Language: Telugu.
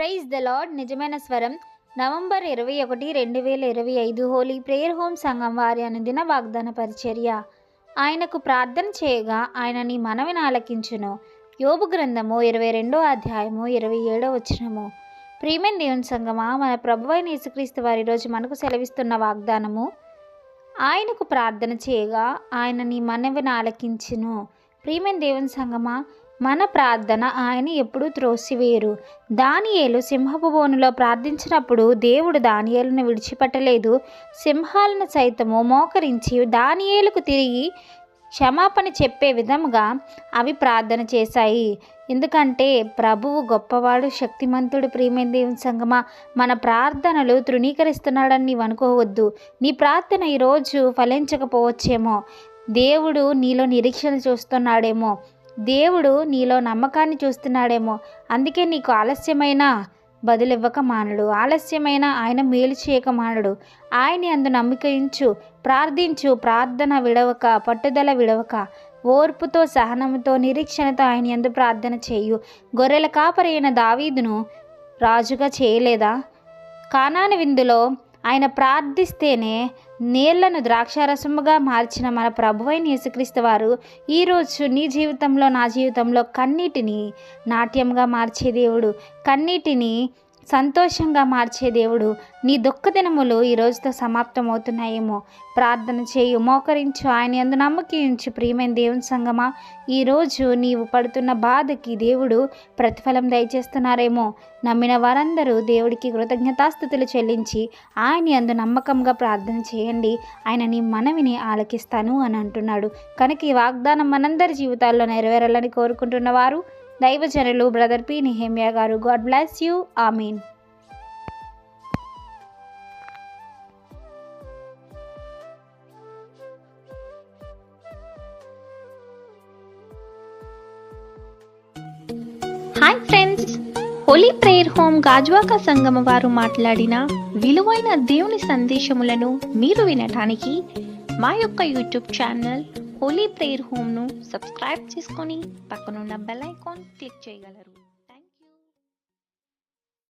Praise the lord. నిజమైన స్వరం నవంబర్ 21, 2025 హోలీ ప్రేయర్ హోమ్ సంఘం వారి అనుదిన వాగ్దాన పరిచర్య. ఆయనకు ప్రార్థన చేయగా ఆయన నీ మనవిని ఆలకించును. యోబు గ్రంథము 22వ అధ్యాయము 27వ వచనము. ప్రియమైన దేవుని సంఘమా, మన ప్రభువైన యేసుక్రీస్తు వారి రోజు మనకు సెలవిస్తున్న వాగ్దానము, ఆయనకు ప్రార్థన చేయగా ఆయన నీ మనవిని ఆలకించును. ప్రియమైన దేవుని సంఘమా, మన ప్రార్థన ఆయన ఎప్పుడూ త్రోసివేయరు. దానియేలు సింహపు బోనులో ప్రార్థించినప్పుడు దేవుడు దానియేలును విడిచిపెట్టలేదు. సింహాలను సైతము మోకరించి దానియేలుకు తిరిగి క్షమాపణ చెప్పే విధముగా అవి ప్రార్థన చేశాయి. ఎందుకంటే ప్రభువు గొప్పవాడు, శక్తిమంతుడు. ప్రియమైన దేవుని సంగమా, మన ప్రార్థనలు తృణీకరిస్తున్నాడని నీవు అనుకోవద్దు. నీ ప్రార్థన ఈరోజు ఫలించకపోవచ్చేమో. దేవుడు నీలో నిరీక్షణ చూస్తున్నాడేమో. దేవుడు నీలో నమ్మకాన్ని చూస్తున్నాడేమో. అందుకే నీకు ఆలస్యమైన బదులివ్వక మానడు, ఆలస్యమైన ఆయన మేలు చేయక మానడు. ఆయన యందు నమ్మకించు, ప్రార్థించు. ప్రార్థన విడవక, పట్టుదల విడవక, ఓర్పుతో, సహనముతో, నిరీక్షణతో ఆయన యందు ప్రార్థన చేయు. గొర్రెల కాపరైన దావీదును రాజుగా చేయలేదా? కానాను విందులో ఆయన ప్రార్థిస్తేనే నీళ్లను ద్రాక్షారసముగా మార్చిన మన ప్రభువైన యేసుక్రీస్తు వారు ఈరోజు నీ జీవితంలో, నా జీవితంలో కన్నీటిని నాట్యంగా మార్చే దేవుడు, కన్నీటిని సంతోషంగా మార్చే దేవుడు. నీ దుఃఖ దినములు ఈ రోజుతో సమాప్తమవుతున్నాయేమో. ప్రార్థన చేయు, మోకరించు, ఆయన యందు నమ్మకించు. ప్రియమైన దేవుని సంగమా, ఈరోజు నీవు పడుతున్న బాధకి దేవుడు ప్రతిఫలం దయచేస్తున్నారేమో. నమ్మిన వారందరూ దేవుడికి కృతజ్ఞతాస్తుతులు చెల్లించి ఆయన యందు నమ్మకంగా ప్రార్థన చేయండి. ఆయన నీ మనవిని ఆలకిస్తాను అని అంటున్నాడు. కనుక ఈ వాగ్దానం మనందరి జీవితాల్లో నెరవేరాలని కోరుకుంటున్న వారు దైవజనులు బ్రదర్ పి. నెహెమ్యా గారు. God bless you. ఆమీన్. Hi friends, Holy Prayer Home Gajuwaka Sangama వారు మాట్లాడిన విలువైన దేవుని సందేశములను మీరు వినటానికి మా యొక్క యూట్యూబ్ ఛానల్ హోలీ ప్రేయర్ హోమ్ను సబ్స్క్రైబ్ చేసుకొని పక్కనున్న బెల్ ఐకాన్ క్లిక్ చేయగలరు.